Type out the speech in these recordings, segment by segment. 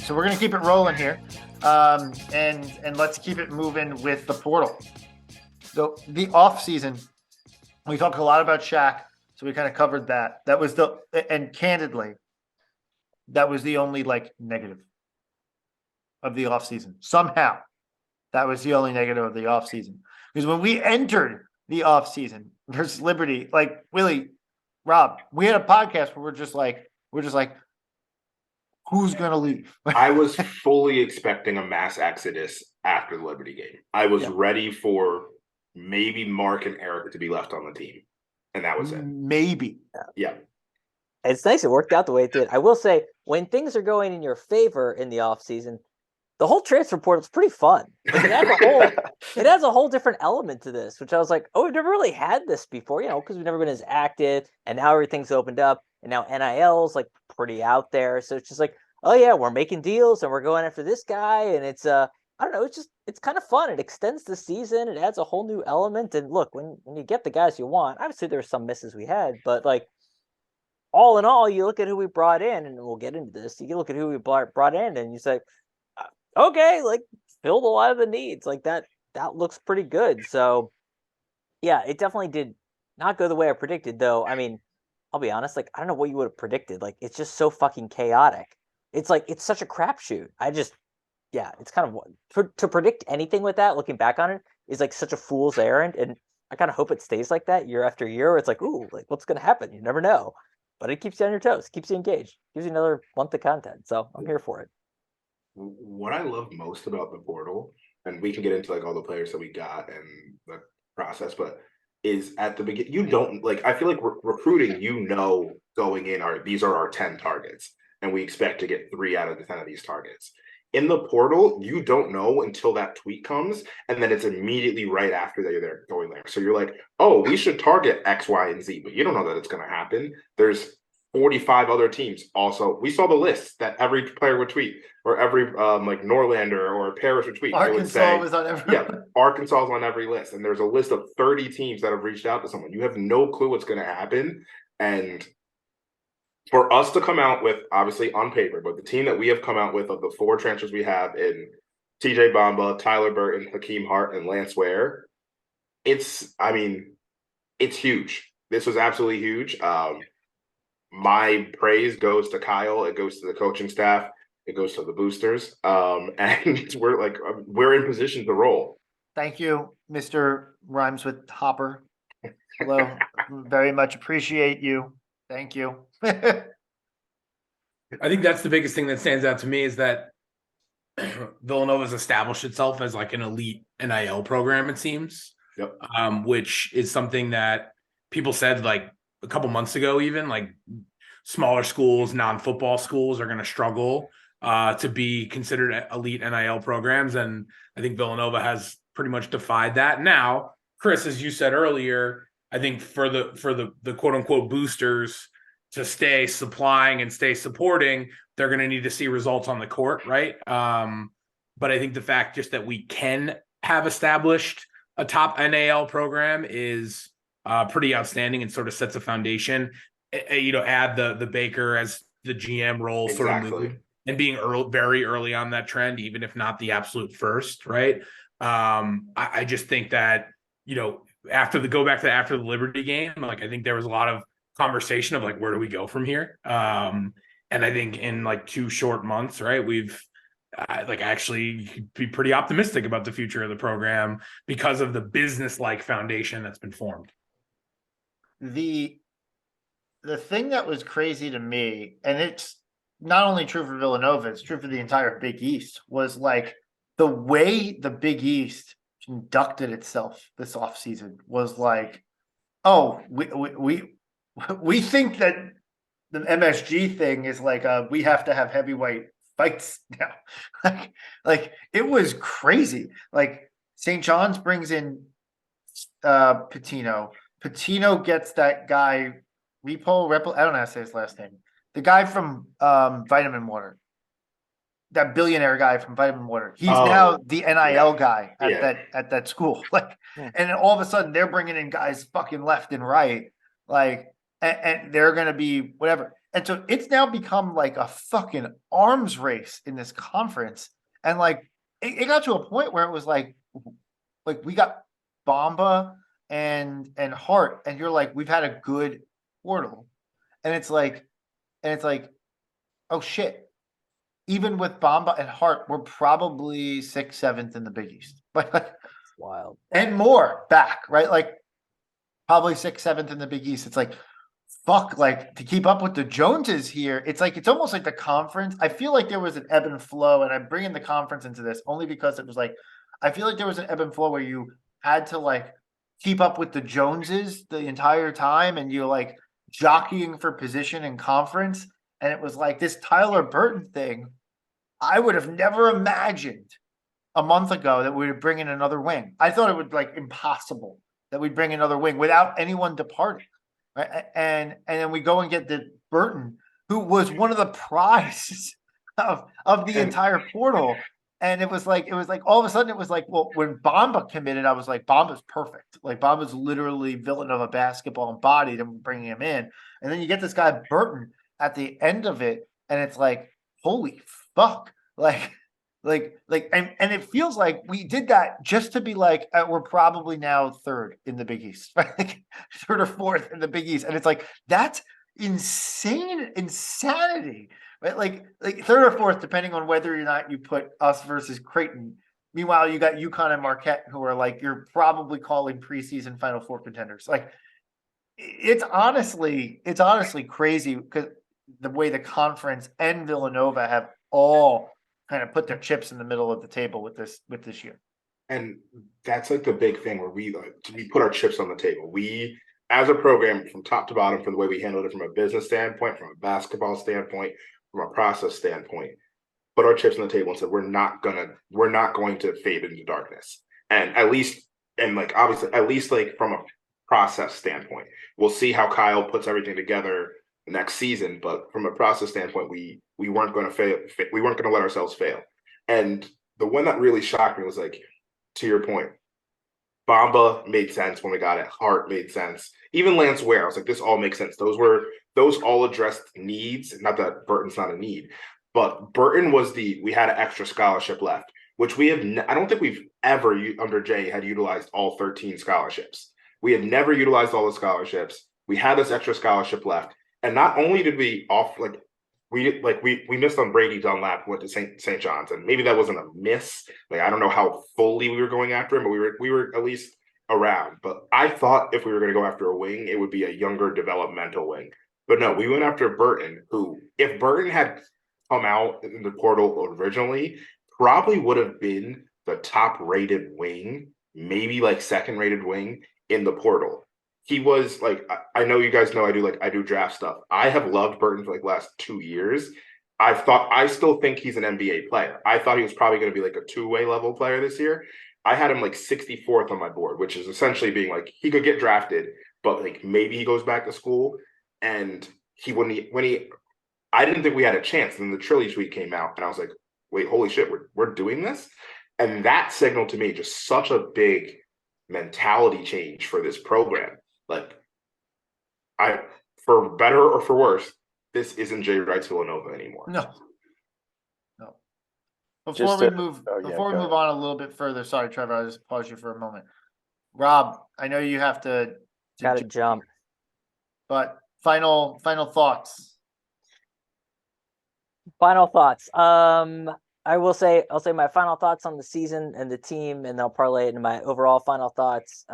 So we're going to keep it rolling here, and let's keep it moving with the portal. So the off season, we talked a lot about Shaq, so we kind of covered that. That was and candidly, that was the only negative of the off season. Somehow, that was the only negative of the off season, because when we entered the off season versus Liberty, Willy, Rob, we had a podcast where we're just like, who's going to leave? I was fully expecting a mass exodus after the Liberty game. I was ready for maybe Mark and Eric to be left on the team. And that was it. Maybe. Yeah. It's nice it worked out the way it did. I will say, when things are going in your favor in the offseason, the whole transfer portal is pretty fun. It has a whole different element to this, which I was like, oh, we've never really had this before, because we've never been as active, and now everything's opened up, and now NIL's pretty out there. So it's just like, oh yeah, we're making deals and we're going after this guy, and it's I don't know, it's kind of fun. It extends the season, it adds a whole new element. And look, when you get the guys you want, obviously there were some misses we had, but all in all, you look at who we brought in, and we'll get into this. You can look at who we brought in, and you say, okay, filled a lot of the needs. That looks pretty good. So yeah, it definitely did not go the way I predicted, though. I mean, I'll be honest, I don't know what you would have predicted. It's just so fucking chaotic. It's it's such a crapshoot. It's kind of to predict anything with that, looking back on it, is such a fool's errand. And I kind of hope it stays like that year after year. Where it's ooh, what's going to happen? You never know. But it keeps you on your toes, keeps you engaged, gives you another month of content. So I'm here for it. What I love most about the portal, and we can get into all the players that we got and the process, but is at the beginning, you don't I feel recruiting, going in these are our 10 targets, and we expect to get 3 out of the 10 of these targets. In the portal, you don't know until that tweet comes, and then it's immediately right after they're going there. So you're like, oh, we should target X, Y, and Z, but you don't know that it's going to happen. There's 45 other teams. Also, we saw the list that every player would tweet, or every Norlander or Paris would tweet. Arkansas was on every Arkansas is on every list, and there's a list of 30 teams that have reached out to someone. You have no clue what's going to happen, and for us to come out with, obviously on paper, but the team that we have come out with of the 4 transfers we have in TJ Bamba, Tyler Burton, Hakeem Hart, and Lance Ware, it's huge. This was absolutely huge. My praise goes to Kyle. It goes to the coaching staff. It goes to the boosters. And we're in position to roll. Thank you, Mr. Rhymes with Hopper. Hello. Very much appreciate you. Thank you. I think that's the biggest thing that stands out to me, is that Villanova's established itself as an elite NIL program, it seems. Yep. Which is something that people said a couple months ago, even smaller schools, non-football schools are going to struggle to be considered elite NIL programs. And I think Villanova has pretty much defied that. Now, Chris, as you said earlier, I think for the quote unquote boosters to stay supplying and stay supporting, they're going to need to see results on the court. Right. But I think the fact just that we can have established a top NIL program is pretty outstanding, and sort of sets a foundation. Add the Baker as the GM role, exactly, sort of moving and being very early on that trend, even if not the absolute first, right? I just think that, after the Liberty game, I think there was a lot of conversation of where do we go from here? And I think in 2 short months, right, we've actually could be pretty optimistic about the future of the program because of the business-like foundation that's been formed. The thing that was crazy to me, and it's not only true for Villanova, it's true for the entire Big East, was the way the Big East conducted itself this offseason was oh, we think that the MSG thing is we have to have heavyweight fights now. It was crazy. St. John's brings in Patino. Patino gets that guy I don't know how to say his last name. The guy from Vitamin Water. That billionaire guy from Vitamin Water. He's now the NIL guy at that school. Like, Yeah. and then all of a sudden they're bringing in guys fucking left and right. Like, and they're gonna be whatever. And so it's now become like a fucking arms race in this conference. And like, it got to a point where it was like we got Bamba and Hart, and you're like, we've had a good portal, and it's like, oh shit. Even with Bamba and Hart, we're probably 6th, 7th in the Big East, but Wild. and more back, right? Like probably 6th, 7th in the Big East. It's like, fuck, like to keep up with the Joneses here. It's like, it's almost like the conference. I feel like there was an ebb and flow, and I'm bringing the conference into this only because it was like, I feel like there was an ebb and flow where you had to like keep up with the Joneses the entire time, and you're like jockeying for position in conference. And it was like this Tyler Burton thing. I would have never imagined a month ago that we would bring in another wing. I thought it would like impossible that we'd bring another wing without anyone departing. Right. And then we go and get the Burton, who was one of the prizes of the entire portal. And it was like all of a sudden it was like, well, when Bamba committed, I was like, Bamba's perfect. Like Bamba's literally Villanova basketball embodied, and bringing him in. And then you get this guy Burton at the end of it, and it's like, holy fuck. And it feels like we did that just to be like, we're probably now 3rd in the Big East, right? Like 3rd or 4th in the Big East. And it's like, that's insanity, right? Like 3rd or 4th, depending on whether or not you put us versus Creighton. Meanwhile, you got UConn and Marquette, who are like, you're probably calling preseason Final Four contenders. Like, it's honestly crazy because the way the conference and Villanova have all kind of put their chips in the middle of the table with this year. And that's like the big thing where we put our chips on the table. We, as a program, from top to bottom, from the way we handled it from a business standpoint, from a basketball standpoint, from a process standpoint, put our chips on the table and said we're not going to fade into darkness. And at least from a process standpoint, we'll see how Kyle puts everything together next season. But from a process standpoint, we weren't going to fail. We weren't going to let ourselves fail. And the one that really shocked me was, like, to your point, Bamba made sense when we got it. Hart made sense. Even Lance Ware, I was like, this all makes sense. Those all addressed needs. Not that Burton's not a need, but Burton was we had an extra scholarship left, which we have. I don't think we've ever under Jay had utilized all 13 scholarships. We had never utilized all the scholarships. We had this extra scholarship left, and not only did we we missed on Brady Dunlap, went to St. John's, and maybe that wasn't a miss. Like, I don't know how fully we were going after him, but we were at least around. But I thought if we were going to go after a wing, it would be a younger developmental wing. But no, we went after Burton, who, if Burton had come out in the portal originally, probably would have been the top-rated wing, maybe like second-rated wing in the portal. He was like, I know you guys know I do draft stuff. I have loved Burton for like the last 2 years. I still think he's an NBA player. I thought he was probably going to be like a two-way level player this year. I had him like 64th on my board, which is essentially being like, he could get drafted, but like maybe he goes back to school. And I didn't think we had a chance. And then the Trilly tweet came out, and I was like, wait, holy shit, we're doing this? And that signaled to me just such a big mentality change for this program. Like, for better or for worse, this isn't Jay Wright's Villanova anymore. No. Before we move on a little bit further, sorry, Trevor, I'll just pause you for a moment. Rob, I know you have to jump, but final thoughts. Final thoughts. I'll say my final thoughts on the season and the team, and I'll parlay it into my overall final thoughts.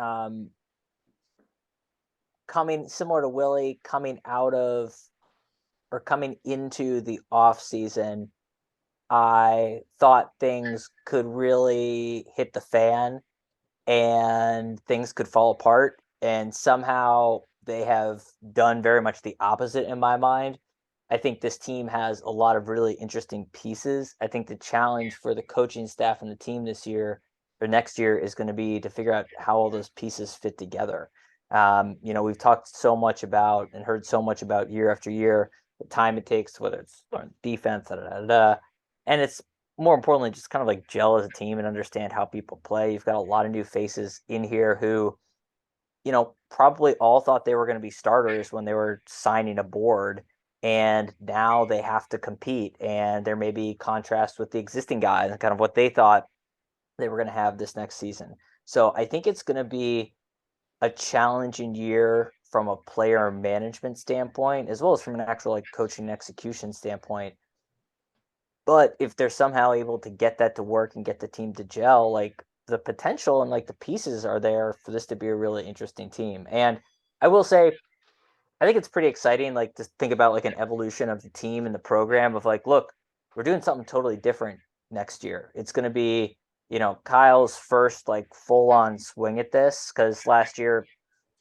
Coming similar to Willy, coming into the off season, I thought things could really hit the fan and things could fall apart. And somehow they have done very much the opposite in my mind. I think this team has a lot of really interesting pieces. I think the challenge for the coaching staff and the team this year or next year is going to be to figure out how all those pieces fit together. We've talked so much about and heard so much about year after year, the time it takes, whether it's learn defense, and it's more importantly just kind of like gel as a team and understand how people play. You've got a lot of new faces in here who, probably all thought they were going to be starters when they were signing a board, and now they have to compete. And there may be contrast with the existing guys and kind of what they thought they were going to have this next season. So I think it's going to be a challenging year from a player management standpoint, as well as from an actual like coaching and execution standpoint. But if they're somehow able to get that to work and get the team to gel, like the potential and like the pieces are there for this to be a really interesting team. And I will say, I think it's pretty exciting, like to think about like an evolution of the team and the program of like, look, we're doing something totally different next year. It's going to be, Kyle's first like full on swing at this, because last year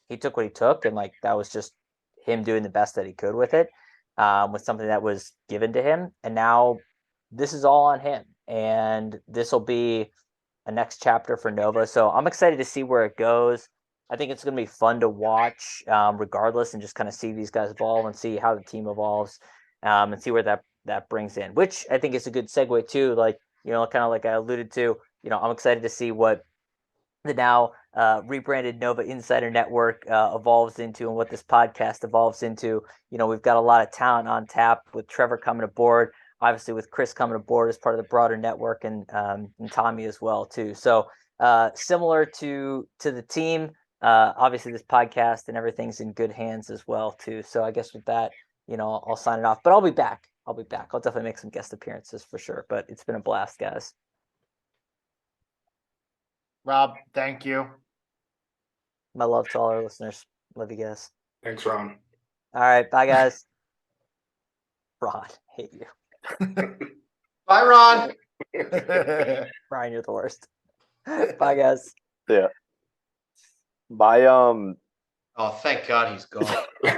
he took what he took, and like that was just him doing the best that he could with it, with something that was given to him. And now this is all on him, and this will be a next chapter for Nova. So I'm excited to see where it goes. I think it's going to be fun to watch, regardless, and just kind of see these guys evolve and see how the team evolves, and see where that brings in. Which I think is a good segue too. Like kind of like I alluded to. I'm excited to see what the now rebranded Nova Insider Network evolves into, and what this podcast evolves into. We've got a lot of talent on tap with Trevor coming aboard, obviously with Chris coming aboard as part of the broader network, and Tommy as well too. So similar to the team, obviously this podcast and everything's in good hands as well too. So I guess with that, I'll sign it off, but I'll be back. I'll definitely make some guest appearances for sure, but it's been a blast, guys. Rob, thank you. My love to all our listeners. Love you guys. Thanks, Ron. All right. Bye, guys. Ron, hate you. Bye, Ron. Brian, you're the worst. Bye, guys. Yeah. My Oh, thank God he's gone.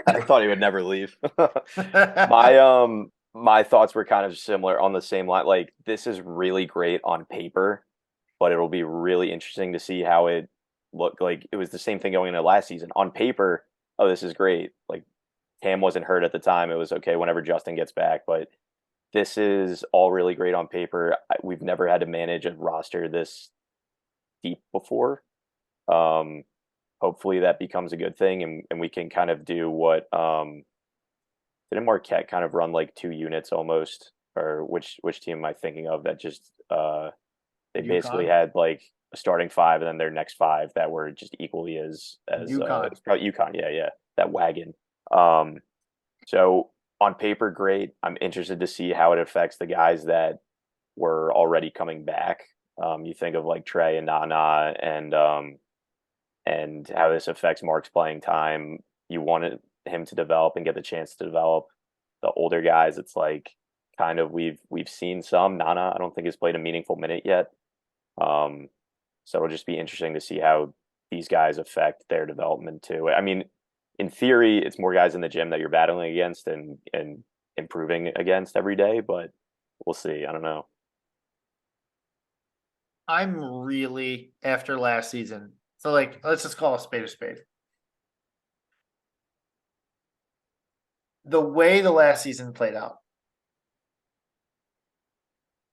I thought he would never leave. My thoughts were kind of similar on the same line. Like, this is really great on paper, but it'll be really interesting to see how it looked. Like, it was the same thing going into last season. On paper, oh, this is great. Like, Cam wasn't hurt at the time. It was okay whenever Justin gets back, but this is all really great on paper. We've never had to manage a roster this deep before. Hopefully that becomes a good thing, and we can kind of do what didn't Marquette kind of run like 2 units almost, or which team am I thinking of that just they basically had like a starting 5 and then their next 5 that were just equally as UConn. it's probably UConn, yeah, that wagon. So on paper, great. I'm interested to see how it affects the guys that were already coming back. You think of like Trey and Nana, and how this affects Mark's playing time. You wanted him to develop and get the chance to develop. The older guys, it's like kind of we've seen some. Nana, I don't think has played a meaningful minute yet. So it'll just be interesting to see how these guys affect their development too. I mean, in theory, it's more guys in the gym that you're battling against and improving against every day, but we'll see. I don't know. I'm really, after last season, so like, let's just call a spade a spade. The way the last season played out,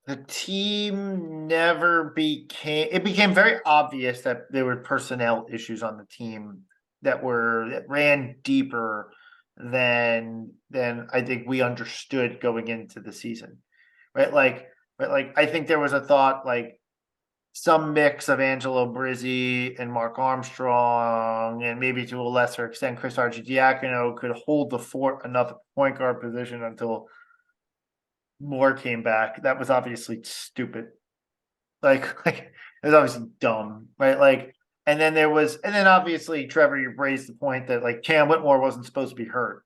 the team it became very obvious that there were personnel issues on the team that ran deeper than I think we understood going into the season. Right? Like I think there was a thought like some mix of Angelo Brizzi and Mark Armstrong, and maybe to a lesser extent Chris Archidiakono, could hold the fort enough point guard position until Moore came back. That was obviously stupid. Like it was obviously dumb, right? Like, and then obviously Trevor, you raised the point that like Cam Whitmore wasn't supposed to be hurt,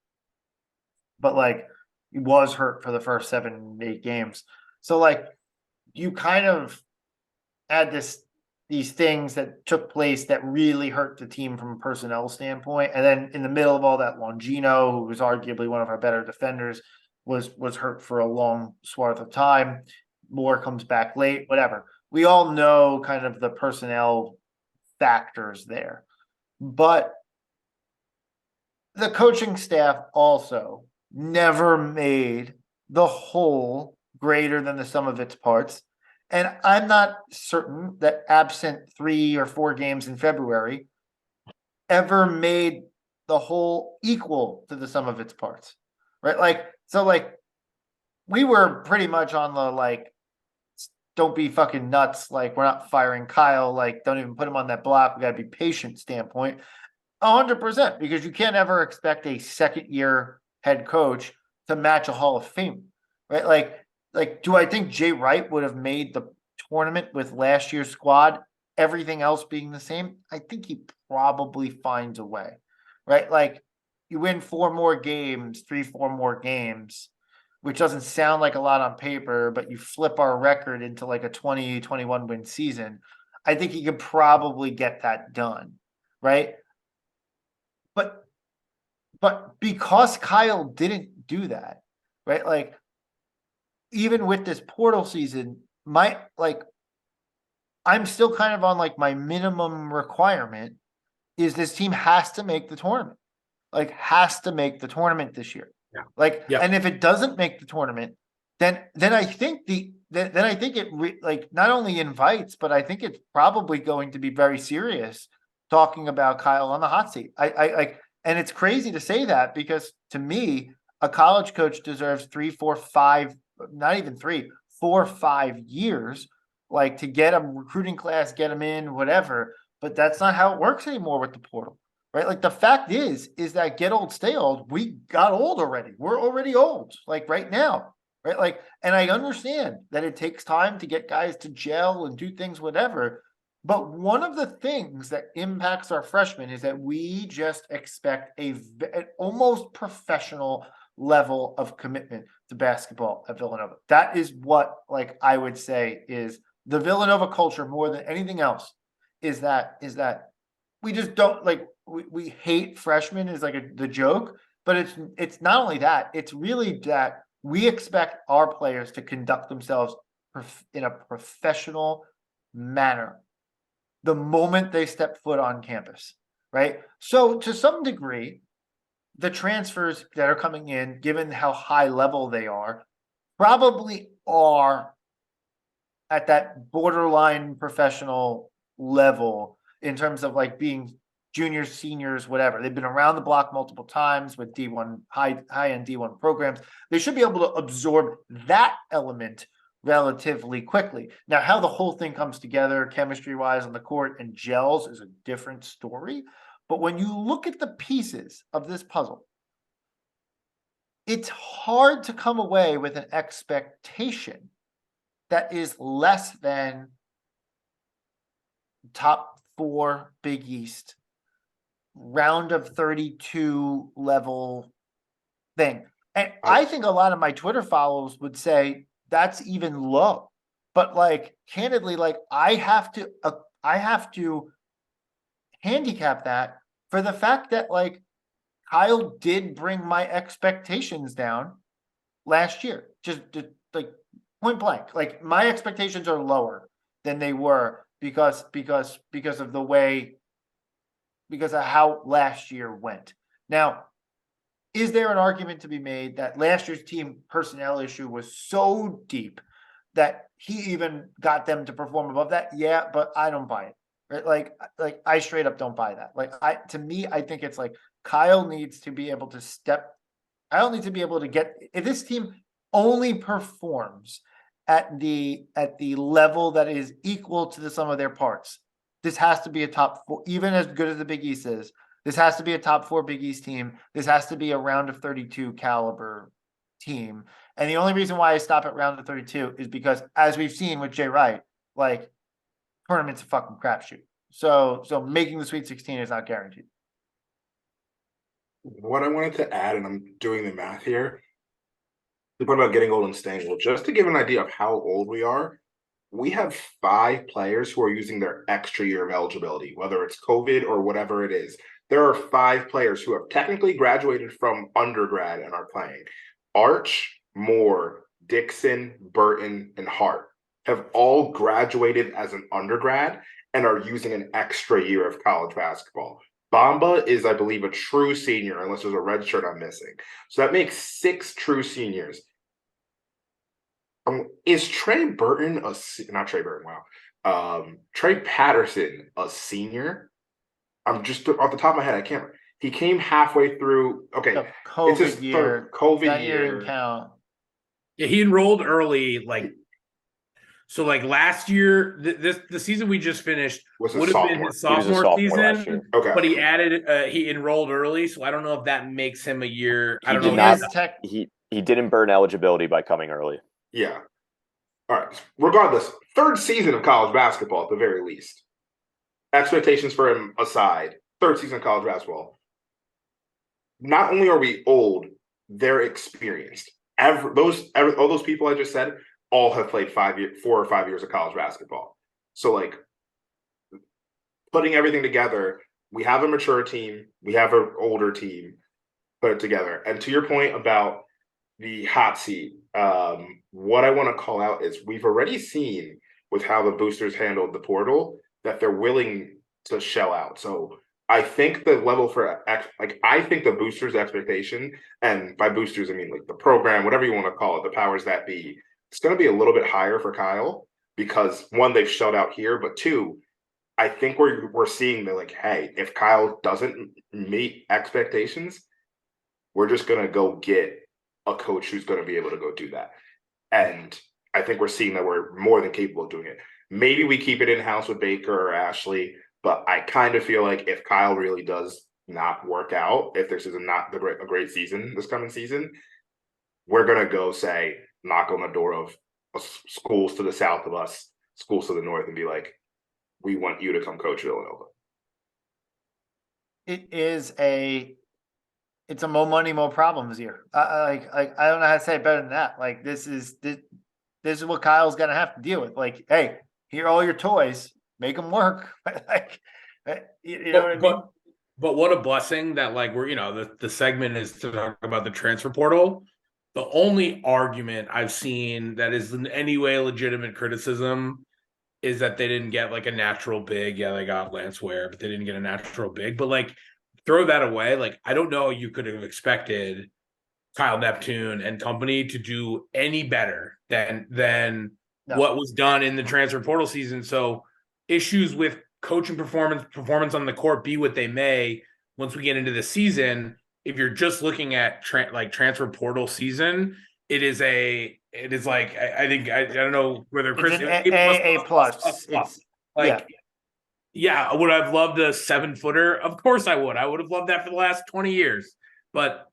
but like he was hurt for the first 7-8 games. So like you kind of had these things that took place that really hurt the team from a personnel standpoint. And then in the middle of all that, Longino, who was arguably one of our better defenders, was hurt for a long swath of time. Moore comes back late, whatever. We all know kind of the personnel factors there. But the coaching staff also never made the whole greater than the sum of its parts. And I'm not certain that absent 3 or 4 games in February ever made the whole equal to the sum of its parts. Right? Like, so like we were pretty much on the like, don't be fucking nuts. Like, we're not firing Kyle. Like, don't even put him on that block. We got to be patient standpoint. 100%, because you can't ever expect a second-year head coach to match a Hall of Fame, right? Like, do I think Jay Wright would have made the tournament with last year's squad, everything else being the same? I think he probably finds a way, right? Like, you win 4 more games, 3, 4 more games, which doesn't sound like a lot on paper, but you flip our record into like a 20, 21 win season. I think he could probably get that done, right? But because Kyle didn't do that, right? Like, even with this portal season, I'm still kind of on like my minimum requirement is this team has to make the tournament. Like, has to make the tournament this year. Yeah. Like, Yep. and if it doesn't make the tournament, then I think then I think it like not only invites, but I think it's probably going to be very serious talking about Kyle on the hot seat. I like, and it's crazy to say that because to me, a college coach deserves 3, 4, 5, not even 3, 4, 5 years, like to get a recruiting class, get them in, whatever. But that's not how it works anymore with the portal. Right. Like the fact is that get old, stay old. We got old already. We're already old, like right now. Right. Like, and I understand that it takes time to get guys to gel and do things, whatever. But one of the things that impacts our freshmen is that we just expect an almost professional level of commitment to basketball at Villanova. That is what, like, I would say is the Villanova culture more than anything else is that we just don't like, we hate freshmen is like the joke, but it's not only that, it's really that we expect our players to conduct themselves in a professional manner the moment they step foot on campus, right? So to some degree, the transfers that are coming in, given how high level they are, probably are at that borderline professional level in terms of like being juniors, seniors, whatever. They've been around the block multiple times with D1 high-end D1 programs. They should be able to absorb that element relatively quickly. Now, how the whole thing comes together chemistry-wise on the court and gels is a different story. But when you look at the pieces of this puzzle, it's hard to come away with an expectation that is less than top 4 Big East round of 32 level thing. And I think a lot of my Twitter followers would say that's even low. But like candidly, like I have to handicap that for the fact that like Kyle did bring my expectations down last year. Just like point blank. Like my expectations are lower than they were because of the way, because of how last year went. Now, is there an argument to be made that last year's team personnel issue was so deep that he even got them to perform above that? Yeah, but I don't buy it. Right? Like I straight up don't buy that. Like to me, I think it's like Kyle needs to be able to Kyle needs to be able to get, if this team only performs at the level that is equal to the sum of their parts, this has to be a top 4, even as good as the Big East is. This has to be a top 4 Big East team. This has to be a round of 32 caliber team. And the only reason why I stop at round of 32 is because, as we've seen with Jay Wright, like tournament's a fucking crapshoot. So making the Sweet 16 is not guaranteed. What I wanted to add, and I'm doing the math here, the point about getting old and staying old, just to give an idea of how old we are, we have 5 players who are using their extra year of eligibility, whether it's COVID or whatever it is. There are 5 players who have technically graduated from undergrad and are playing. Arch, Moore, Dixon, Burton, and Hart have all graduated as an undergrad and are using an extra year of college basketball. Bamba is, I believe, a true senior, unless there's a red shirt I'm missing. So that makes 6 true seniors. Is Trey Burton not Trey Burton? Wow, Trey Patterson a senior? I'm just off the top of my head. I can't. He came halfway through. Okay, The it's his COVID year. third COVID That year year. didn't count. Yeah, he enrolled early, like so. Like last year, the season we just finished Was his would have been sophomore. his He was a sophomore sophomore last season. year. Okay, But he enrolled early, so I don't know if that makes him a year. I He don't did know. not- He is tech. He didn't burn eligibility by coming early. yeah. All right. Regardless, third season of college basketball at the very least. Expectations for him aside, third season of college basketball. Not only are we old, they're experienced. All those people I just said all have played 4 or 5 years of college basketball. So like putting everything together, we have a mature team, we have an older team, put it together. And to your point about the hot seat, what I want to call out is we've already seen with how the boosters handled the portal that they're willing to shell out. So I think the level for I think the boosters' expectation, and by boosters I mean like the program, whatever you want to call it, the powers that be, it's going to be a little bit higher for Kyle because one, they've shelled out here, but two, I think we're seeing that like, hey, if Kyle doesn't meet expectations, we're just going to go get a coach who's going to be able to go do that. And I think we're seeing that we're more than capable of doing it. Maybe we keep it in-house with Baker or Ashley, but I kind of feel like if Kyle really does not work out, if this is not a great season this coming season, we're going to go say, knock on the door of schools to the south of us, schools to the north, and be like, we want you to come coach Villanova. It's a more money, more problems year. I don't know how to say it better than that. Like this is what Kyle's gonna have to deal with. Like, hey, here are all your toys, make them work. Like, you know what I mean? But what a blessing that like we're the segment is to talk about the transfer portal. The only argument I've seen that is in any way legitimate criticism is that they didn't get like a natural big. Yeah, they got Lance Ware, but they didn't get a natural big. But like throw that away. Like I don't know you could have expected Kyle Neptune and company to do any better than what was done in the transfer portal season. So issues with coaching performance on the court be what they may once we get into the season. If you're just looking at transfer portal season, it is like I think I don't know whether Chris it's A plus. Yeah, would I've loved a 7-footer? Of course I would. I would have loved that for the last 20 years. But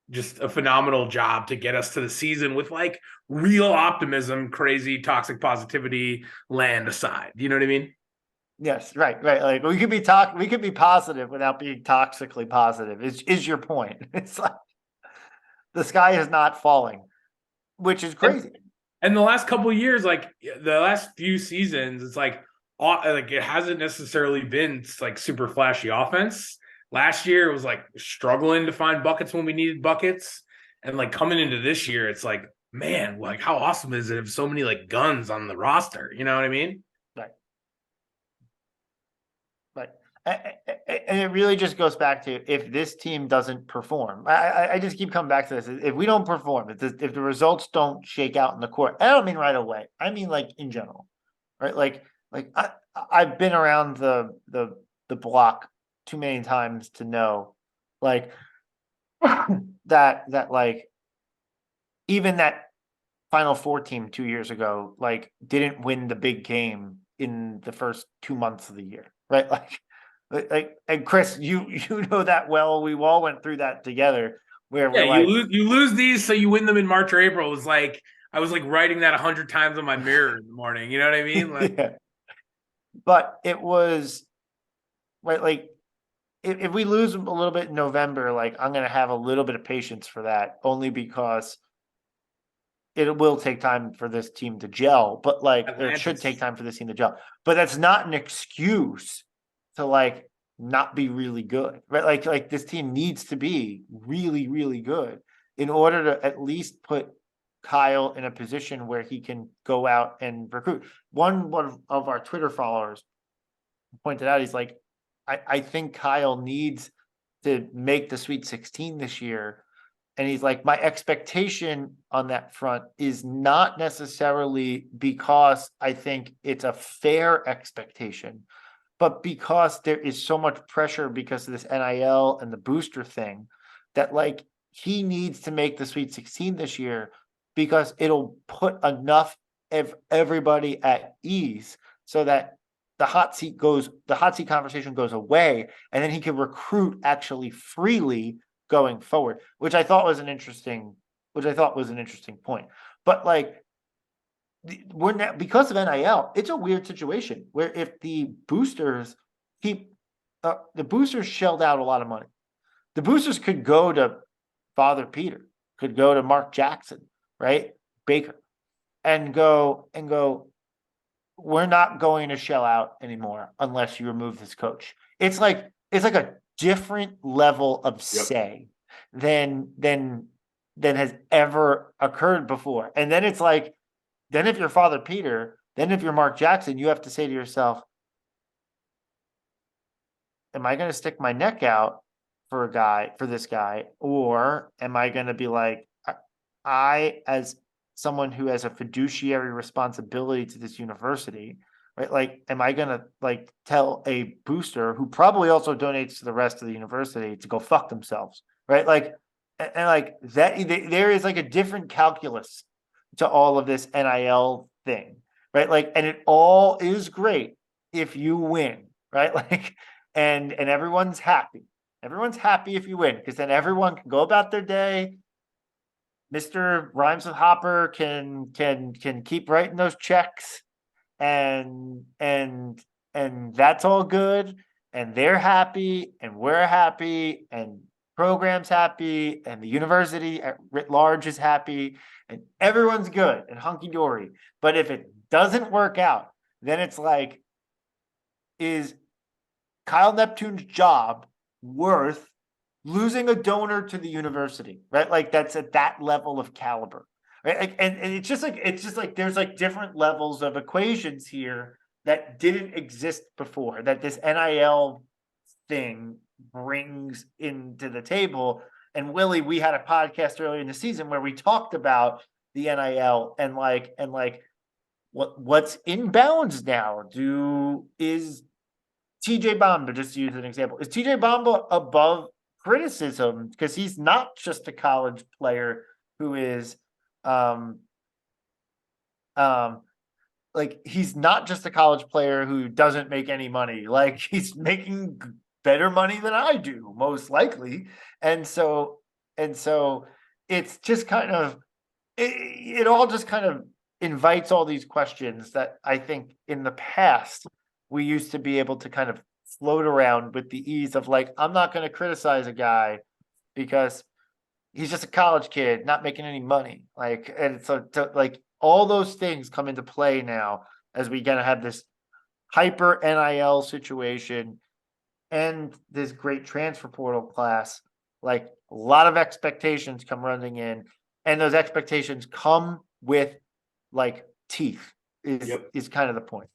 just a phenomenal job to get us to the season with like real optimism, crazy toxic positivity land aside. You know what I mean? Yes, right. Like we could be positive without being toxically positive. Is your point? It's like the sky is not falling, which is crazy. And the last couple of years, like the last few seasons, it's like it hasn't necessarily been like super flashy offense. Last year it was like struggling to find buckets when we needed buckets. And like coming into this year, it's like, man, like how awesome is it if so many like guns on the roster? You know what I mean? Right. And it really just goes back to if this team doesn't perform. I just keep coming back to this. If we don't perform, if the results don't shake out in the court, I don't mean right away. I mean like in general, right? Like I've been around the block too many times to know, like that like even that Final Four team 2 years ago, like didn't win the big game in the first 2 months of the year, right? Like, and Chris, you know that well. We all went through that together. Where we're like, you lose these, so you win them in March or April. It was like I was like writing that 100 times on my mirror in the morning. You know what I mean? Like, yeah. But it was right. Like, if we lose a little bit in November, like I'm gonna have a little bit of patience for that, only because it will take time for this team to gel. But like, it should take time for this team to gel. But that's not an excuse to like not be really good, right? Like this team needs to be really, really good in order to at least put Kyle in a position where he can go out and recruit. One of our Twitter followers pointed out, he's like, I think Kyle needs to make the Sweet 16 this year. And he's like, my expectation on that front is not necessarily because I think it's a fair expectation, but because there is so much pressure because of this NIL and the booster thing that like he needs to make the Sweet 16 this year because it'll put enough of everybody at ease so that the hot seat conversation goes away, and then he can recruit actually freely going forward, which I thought was an interesting point. But like we're now, because of NIL, it's a weird situation where if the boosters keep the boosters shelled out a lot of money. The boosters could go to Father Peter, could go to Mark Jackson, right? Baker, and go, we're not going to shell out anymore unless you remove this coach. It's like a different level of say than has ever occurred before. And then it's like, then if you're Father Peter, then if you're Mark Jackson, you have to say to yourself, am I going to stick my neck out for this guy? Or am I going to be like, I, as someone who has a fiduciary responsibility to this university, right? Like, am I going to like tell a booster who probably also donates to the rest of the university to go fuck themselves, right? Like, and like that, there is like a different calculus to all of this NIL thing, right? Like, and it all is great if you win, right? Like, and everyone's happy. Everyone's happy if you win, because then everyone can go about their day. Mr. Rhymes with Hopper can keep writing those checks, and that's all good, and they're happy, and we're happy, and program's happy, and the university at writ large is happy, and everyone's good and hunky-dory. But if it doesn't work out, then it's like, is Kyle Neptune's job worth losing a donor to the university, right? Like that's at that level of caliber, right? Like, and it's just like there's like different levels of equations here that didn't exist before, that this NIL thing brings into the table. And Willy, we had a podcast earlier in the season where we talked about the NIL and what's in bounds now. Is TJ Bamba, just to use an example, is TJ Bamba above criticism because he's not just a college player who is like he's not just a college player who doesn't make any money, like he's making better money than I do most likely, and so it's just kind of it all just kind of invites all these questions that I think in the past we used to be able to kind of float around with the ease of like, I'm not going to criticize a guy because he's just a college kid not making any money. Like, and so like all those things come into play now as we kind of have this hyper NIL situation and this great transfer portal class. Like a lot of expectations come running in, and those expectations come with like teeth is kind of the point.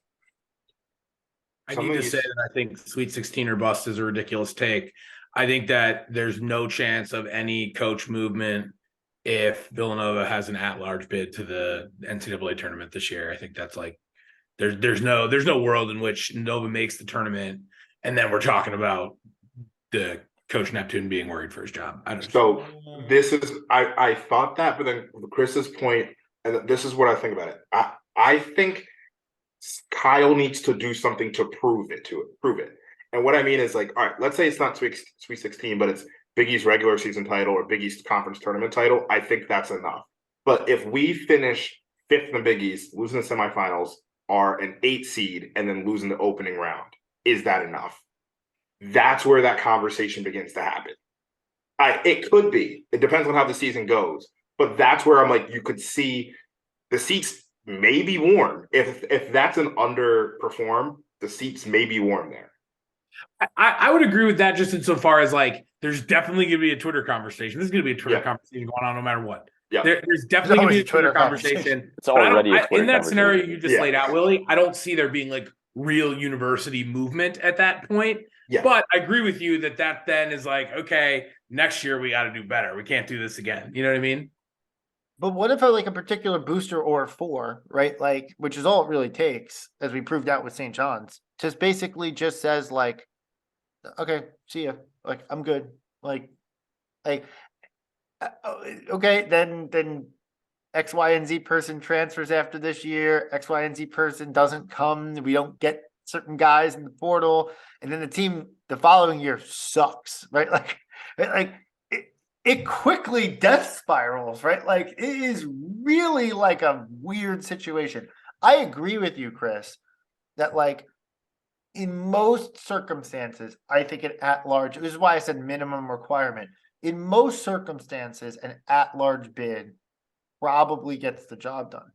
I need to say that I think Sweet 16 or bust is a ridiculous take. I think that there's no chance of any coach movement if Villanova has an at-large bid to the NCAA tournament this year. I think that's like there's no world in which Nova makes the tournament and then we're talking about the Coach Neptune being worried for his job. I don't know. So this is I thought that, but then Chris's point, and this is what I think about it. I think Kyle needs to do something to prove it. And what I mean is like, all right, let's say it's not Sweet 16, but it's Big East regular season title or Big East conference tournament title. I think that's enough. But if we finish 5th in the Big East, losing the semifinals, are an 8 seed, and then losing the opening round, is that enough? That's where that conversation begins to happen. It could be. It depends on how the season goes. But that's where I'm like, you could see the seats may be warm. If that's an underperform, the seats may be warm there. I would agree with that just insofar as like there's definitely going to be a Twitter conversation. There's going to be a Twitter conversation going on no matter what. Yeah. There's definitely going to be a Twitter conversation. It's already a Twitter in that conversation. scenario you just laid out, Willy, I don't see there being like real university movement at that point. Yeah. But I agree with you that then is like, okay, next year we got to do better. We can't do this again. You know what I mean? But what if like a particular booster or four, right? Like, which is all it really takes, as we proved out with St. John's, just basically just says like, okay, see ya. Like, I'm good. Like, okay, then X, Y, and Z person transfers after this year. X, Y, and Z person doesn't come. We don't get certain guys in the portal, and then the team the following year sucks, right? Like it quickly death spirals, right? Like it is really like a weird situation. I agree with you, Chris, that like in most circumstances, I think an at-large, this is why I said minimum requirement. In most circumstances, an at-large bid probably gets the job done.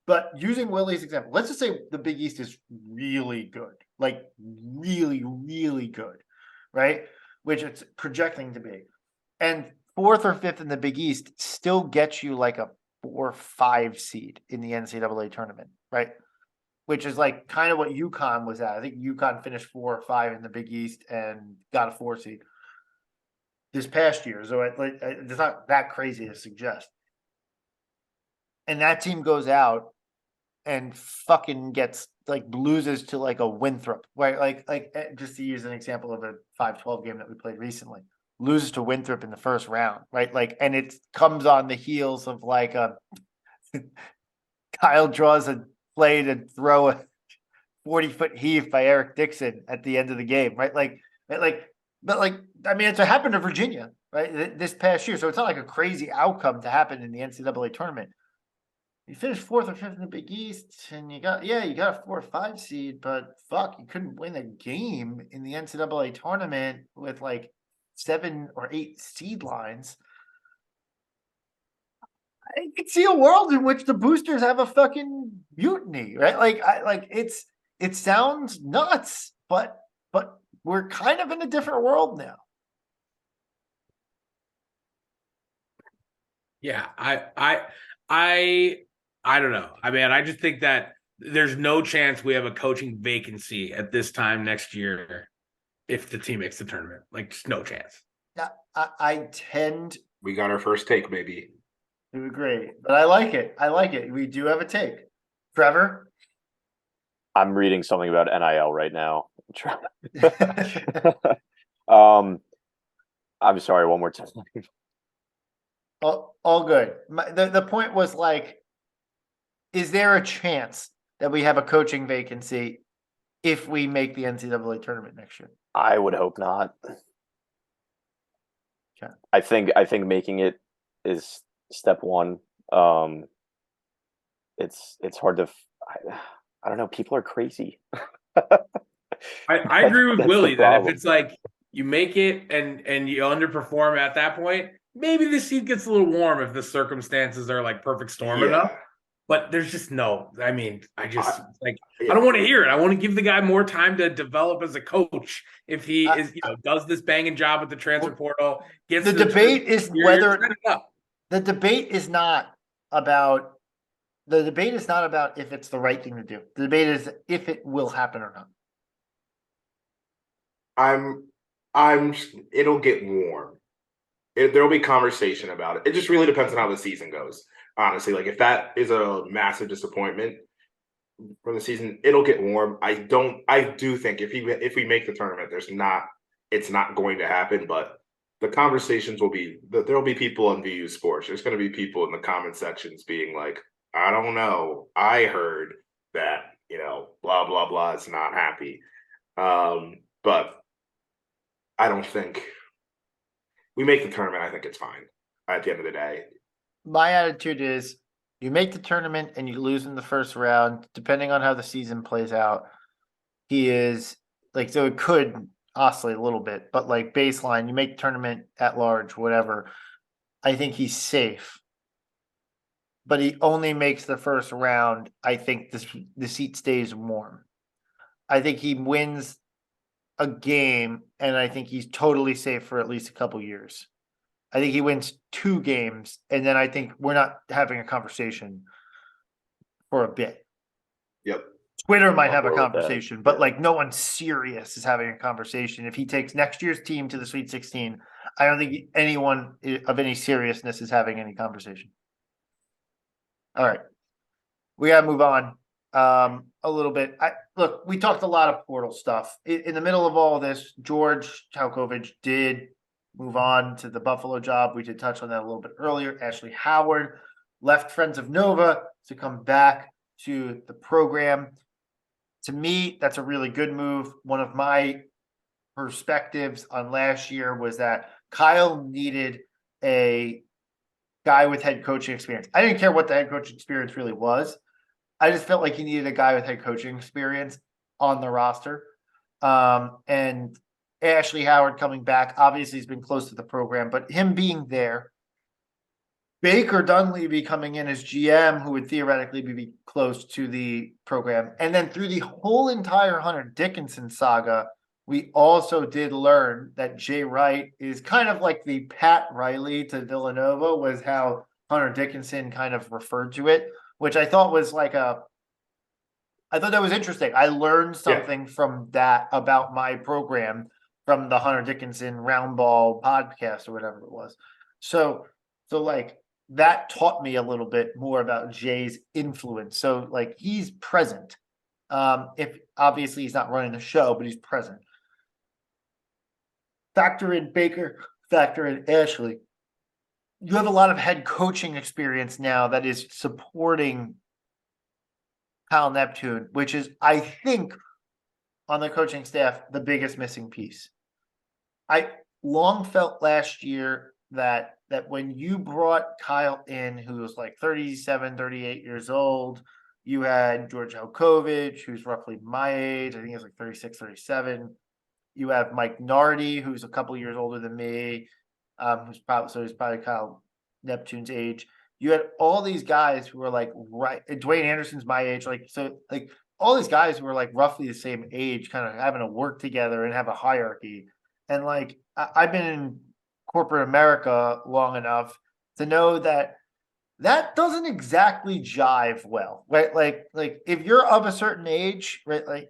But using Willy's example, let's just say the Big East is really good, like really, really good, right? Which it's projecting to be. And fourth or fifth in the Big East still gets you like a 4 or 5 seed in the NCAA tournament, right? Which is like kind of what UConn was at. I think UConn finished 4 or 5 in the Big East and got a 4 seed this past year. So it's not that crazy to suggest. And that team goes out and fucking gets like loses to like a Winthrop, right? Just to use an example of a 5-12 game that we played recently, loses to Winthrop in the first round, right? Like, and it comes on the heels of like a Kyle draws a play to throw a 40-foot heave by Eric Dixon at the end of the game, right? But I mean, it's happened to Virginia, right? This past year. So it's not like a crazy outcome to happen in the NCAA tournament. You finished 4th or 5th in the Big East, and you got a 4 or 5 seed, but fuck, you couldn't win a game in the NCAA tournament with like 7 or 8 seed lines. I could see a world in which the boosters have a fucking mutiny, right? It sounds nuts, but we're kind of in a different world now. Yeah, I don't know. I mean, I just think that there's no chance we have a coaching vacancy at this time next year if the team makes the tournament. Like, just no chance. Now, I tend We got our first take, maybe. to agree, but I like it. We do have a take. Trevor? I'm reading something about NIL right now. I'm sorry, one more time. All good. The point was like, is there a chance that we have a coaching vacancy if we make the NCAA tournament next year? I would hope not. Okay. I think making it is step one. It's hard to. I don't know. People are crazy. I agree with That's the Willy that if problem. it's like you make it and you underperform at that point, maybe the seat gets a little warm if the circumstances are like perfect storm enough. But there's just no. I mean, I don't want to hear it. I want to give the guy more time to develop as a coach. If he does this banging job with the transfer portal, gets The debate is whether the debate is not about if it's the right thing to do. The debate is if it will happen or not. It'll get warm. There'll be conversation about it. It just really depends on how the season goes. Honestly, like if that is a massive disappointment from the season, it'll get warm. I do think if we make the tournament, it's not going to happen, but the conversations there'll be people on VU Sports. There's going to be people in the comment sections being like, I don't know. I heard that, blah, blah, blah is not happy. But I don't think we make the tournament. I think it's fine at the end of the day. My attitude is you make the tournament and you lose in the first round, depending on how the season plays out. He is like, so it could oscillate a little bit, but like baseline, you make the tournament at large, whatever. I think he's safe, but he only makes the first round. I think the seat stays warm. I think he wins a game, and I think he's totally safe for at least a couple years. I think he wins 2 games, and then I think we're not having a conversation for a bit. Yep. Twitter might have a board with that, conversation, but yeah. like no one serious is having a conversation. If he takes next year's team to the Sweet 16, I don't think anyone of any seriousness is having any conversation. All right. We gotta move on a little bit. Look, we talked a lot of portal stuff. In the middle of all this, George Chalkovich did move on to the Buffalo job. We did touch on that a little bit earlier. Ashley Howard left Friends of Nova to come back to the program. To me, that's a really good move. One of my perspectives on last year was that Kyle needed a guy with head coaching experience. I didn't care what the head coaching experience really was. I just felt like he needed a guy with head coaching experience on the roster. And Ashley Howard coming back, obviously he's been close to the program, but him being there, Baker Dunleavy coming in as GM, who would theoretically be close to the program. And then through the whole entire Hunter Dickinson saga, we also did learn that Jay Wright is kind of like the Pat Riley to Villanova, was how Hunter Dickinson kind of referred to it, which I thought was I thought that was interesting. I learned something from that about my program from the Hunter Dickinson Round Ball podcast or whatever it was. So like that taught me a little bit more about Jay's influence. So like he's present. If obviously he's not running the show, but he's present. Factor in Baker, factor in Ashley. You have a lot of head coaching experience now that is supporting Kyle Neptune, which is, I think, on the coaching staff, the biggest missing piece. I long felt last year that when you brought Kyle in, who was like 37, 38 years old, you had George Halkovich, who's roughly my age. I think he was like 36, 37. You have Mike Nardi, who's a couple years older than me, he's probably Kyle Neptune's age. You had all these guys who were like Dwayne Anderson's my age, like all these guys who were like roughly the same age, kind of having to work together and have a hierarchy. And like I've been in corporate America long enough to know that doesn't exactly jive well, right? Like if you're of a certain age, right?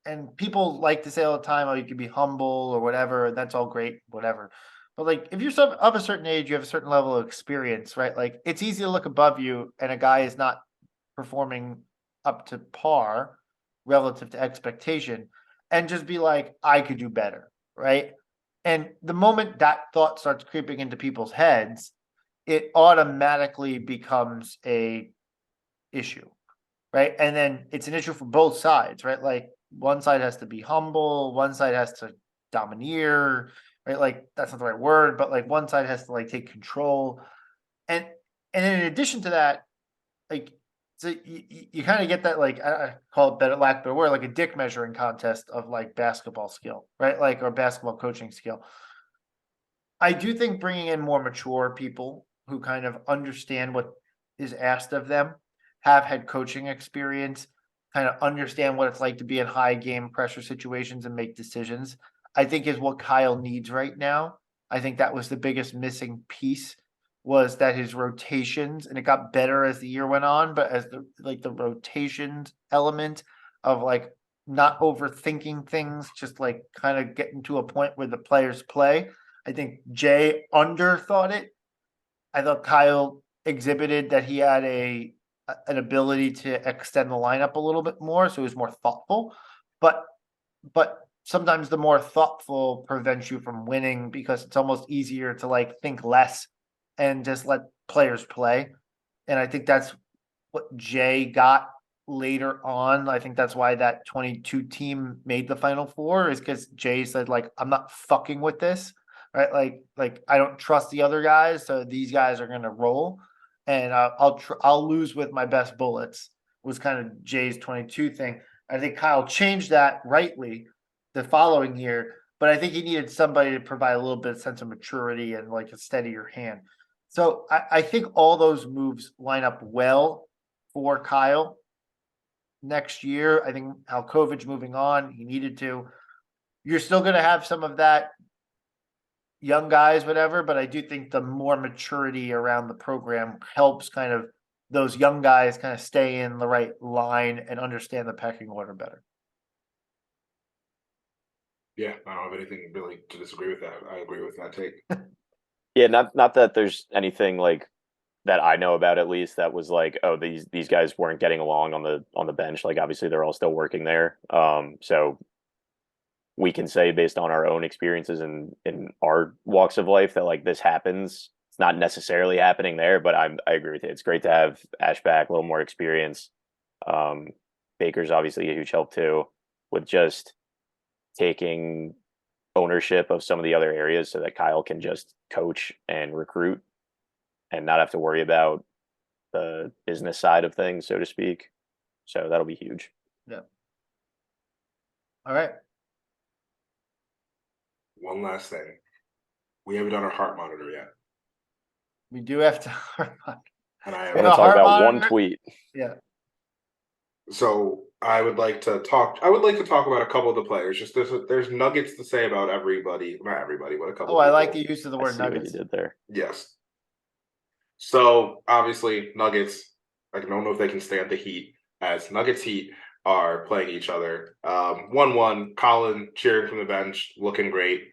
And people like to say all the time, oh, you can be humble or whatever, and that's all great, whatever. But like if you're of a certain age, you have a certain level of experience, right? Like it's easy to look above you and a guy is not performing up to par relative to expectation and just be like, I could do better, right? And the moment that thought starts creeping into people's heads, it automatically becomes a issue, right? And then it's an issue for both sides, right? Like one side has to be humble, one side has to domineer, right? Like that's not the right word, but like one side has to like take control. And in addition to that, like so you kind of get that, like I call it better lack of a better word, like a dick measuring contest of like basketball skill, right? Like or basketball coaching skill. I do think bringing in more mature people who kind of understand what is asked of them, have had coaching experience, kind of understand what it's like to be in high game pressure situations and make decisions, I think is what Kyle needs right now. I think that was the biggest missing piece, was that his rotations, and it got better as the year went on, but as the rotations element of like not overthinking things, just like kind of getting to a point where the players play. I think Jay underthought it. I thought Kyle exhibited that he had an ability to extend the lineup a little bit more, so he was more thoughtful. But sometimes the more thoughtful prevents you from winning, because it's almost easier to like think less and just let players play. And I think that's what Jay got later on. I think that's why that 22 team made the Final Four, is because Jay said, like, I'm not fucking with this. Right, like I don't trust the other guys, so these guys are gonna roll, and I'll lose with my best bullets. Was kind of Jay's 22 thing. I think Kyle changed that rightly the following year, but I think he needed somebody to provide a little bit of sense of maturity and like a steadier hand. So I think all those moves line up well for Kyle next year. I think Halkovich moving on, he needed to. You're still going to have some of that young guys, whatever, but I do think the more maturity around the program helps kind of those young guys kind of stay in the right line and understand the pecking order better. Yeah, I don't have anything really to disagree with that. I agree with that take. Yeah, not that there's anything like that I know about at least that was like, oh, these guys weren't getting along on the bench. Like obviously they're all still working there. So we can say based on our own experiences in our walks of life that like this happens. It's not necessarily happening there, but I agree with you. It's great to have Ash back, a little more experience. Baker's obviously a huge help too, with just taking ownership of some of the other areas so that Kyle can just coach and recruit and not have to worry about the business side of things, so to speak. So that'll be huge. Yeah. All right. One last thing. We haven't done our heart monitor yet. We do have to. And I I'm Yeah, going to talk heart about one monitor? tweet. Yeah. So I would like to talk about a couple of the players. Just there's nuggets to say about everybody. Not everybody, but a couple Oh, I of like people. the use of the I word see what you nuggets. did there. Yes. So obviously Nuggets, I don't know if they can stand the heat, as Nuggets Heat are playing each other. 1-1, Colin cheering from the bench, looking great.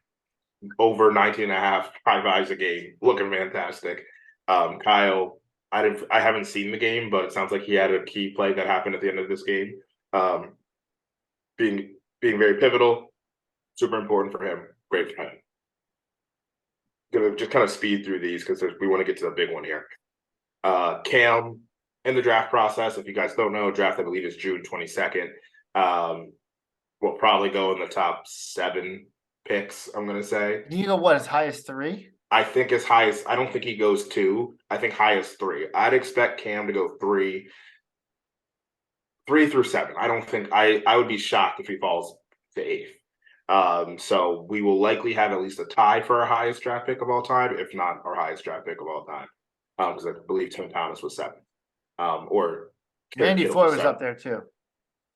Over 19 and a half high fives a game, looking fantastic. Kyle, I haven't seen the game, but it sounds like he had a key play that happened at the end of this game. Being very pivotal, super important for him. Great for him. Gonna just kind of speed through these because we want to get to the big one here. Cam in the draft process, if you guys don't know, draft I believe is June 22nd. Will probably go in the top 7 picks, I'm gonna say. Do you know what, as high as 3? I think as high as I don't think he goes 2. I think high as 3. I'd expect Cam to go 3 through 7. I don't think I would be shocked if he falls to 8th. So we will likely have at least a tie for our highest draft pick of all time, if not our highest draft pick of all time. Because I believe Tim Thomas was 7. Or Randy Kittle Foy was 7. up there too.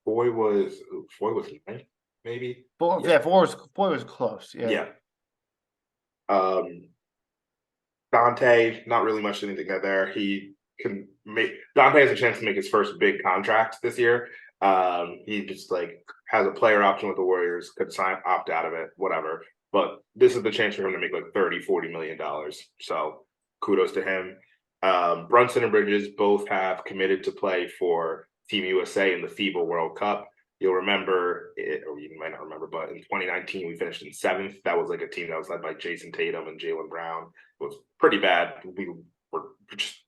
Foy was 9, maybe. Foy was close. Yeah. Yeah. Dante, not really much anything there. He can make Dante has a chance to make his first big contract this year. He just like has a player option with the Warriors, could opt out of it, whatever. But this is the chance for him to make like $30-40 million. So kudos to him. Brunson and Bridges both have committed to play for Team USA in the FIBA World Cup. You'll remember it, or you might not remember, but in 2019 we finished in 7th. That was like a team that was led by Jason Tatum and Jaylen Brown. It was pretty bad. It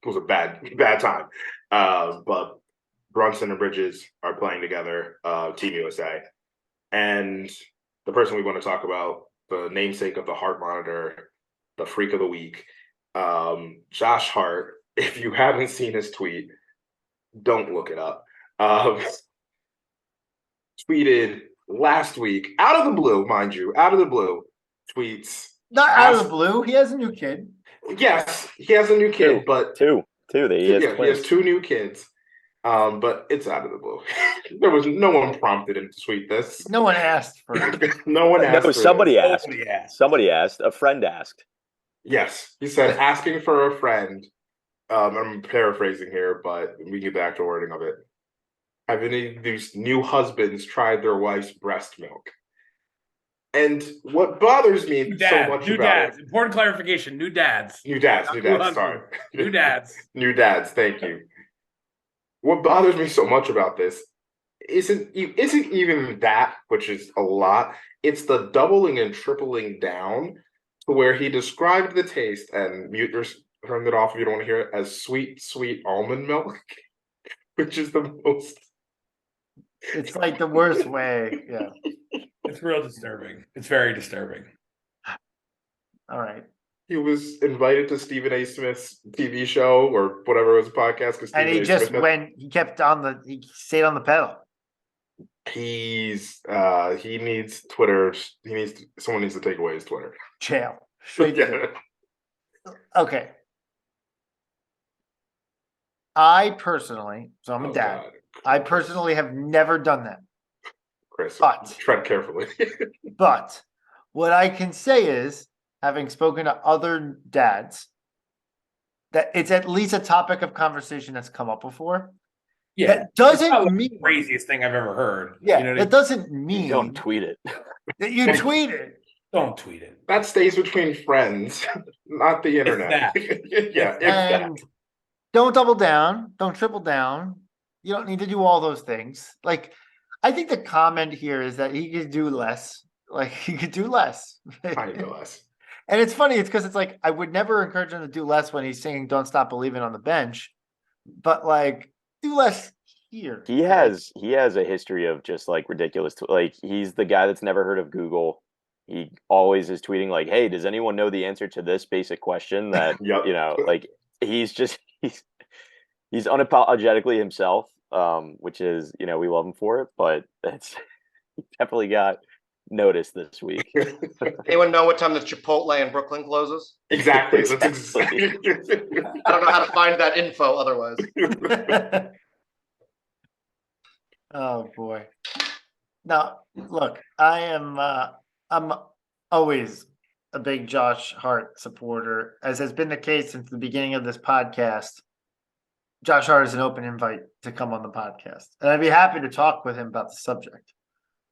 was a bad time. But Brunson and Bridges are playing together, Team USA. And the person we want to talk about, the namesake of the heart monitor, the freak of the week, Josh Hart. If you haven't seen his tweet, don't look it up. Tweeted last week, out of the blue, mind you, tweets. Not out of the blue. He has a new kid. Yes, he has a new kid, but Two. He has he has 2 new kids. But it's out of the blue. There was no one prompted him to tweet this. No one asked for it. No one asked. No, for somebody this. asked. Somebody asked. A friend asked. Yes, he said asking for a friend. I'm paraphrasing here, but we can get the actual wording of it. Have any of these new husbands tried their wife's breast milk? And what bothers me so much new about dads. it, Important clarification. New dads. new dads, husbands. sorry. New dads. New dads, thank you. What bothers me so much about this isn't even that, which is a lot. It's the doubling and tripling down to where he described the taste, and turn it off if you don't want to hear it, as sweet, sweet almond milk, which is the most. It's like the worst way. Yeah. It's real disturbing. It's very disturbing. All right. He was invited to Stephen A. Smith's TV show or whatever it was, a podcast. And he just went. He kept on he stayed on the pedal. He needs Twitter. Someone needs to take away his Twitter. Jail. Straight to jail. Okay. I personally, so I'm a dad. God. I personally have never done that. Chris, But- tread carefully. But what I can say is, having spoken to other dads, that it's at least a topic of conversation that's come up before. Yeah, That it's not doesn't like the mean craziest thing I've ever heard. yeah, you know what I that mean? doesn't You mean don't tweet it. that you tweet it. Don't tweet it. That stays between friends, not the internet. that. Yeah, And don't double down, don't triple down. You don't need to do all those things. Like, I think the comment here is that he could do less. Like, he could do less. I know less. And it's funny, it's because it's like I would never encourage him to do less when he's singing "Don't Stop Believing" on the bench, but like do less here. He has a history of just like ridiculous. Like he's the guy that's never heard of Google. He always is tweeting like, "Hey, does anyone know the answer to this basic question?" That Yep. you know, like he's unapologetically himself, which is we love him for it. But it's he definitely got noticed this week. Anyone know what time the Chipotle in Brooklyn closes? Exactly. That's Exactly. exactly. I don't know how to find that info otherwise. Oh boy. Now, look, I'm always a big Josh Hart supporter, as has been the case since the beginning of this podcast. Josh Hart is an open invite to come on the podcast, and I'd be happy to talk with him about the subject.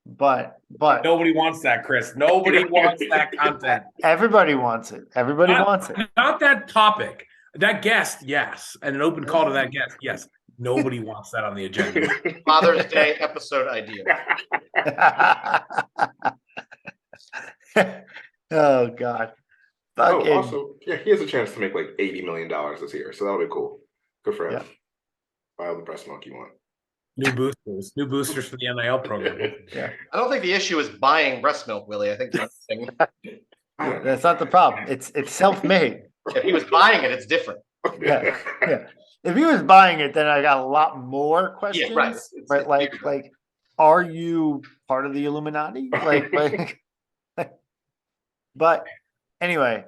But Nobody wants that, Chris. Nobody wants that content. everybody wants it. Everybody wants it. Not that topic. That guest, yes. And an open call to that guest, yes. Nobody wants that on the agenda. Father's Day episode idea. Oh God. Oh, Fucking- also, yeah, he has a chance to make like $80 million this year, so that'll be cool. Good for him. Yeah. Buy all the breast milk you want. New boosters for the NIL program. yeah. I don't think the issue is buying breast milk, Willie. I think that's the thing. I don't know. That's not the problem. It's self-made. If he was buying it, it's different. Yeah. Yeah. If he was buying it, then I got a lot more questions. Yeah, right. But like, are you part of the Illuminati? Like, but anyway.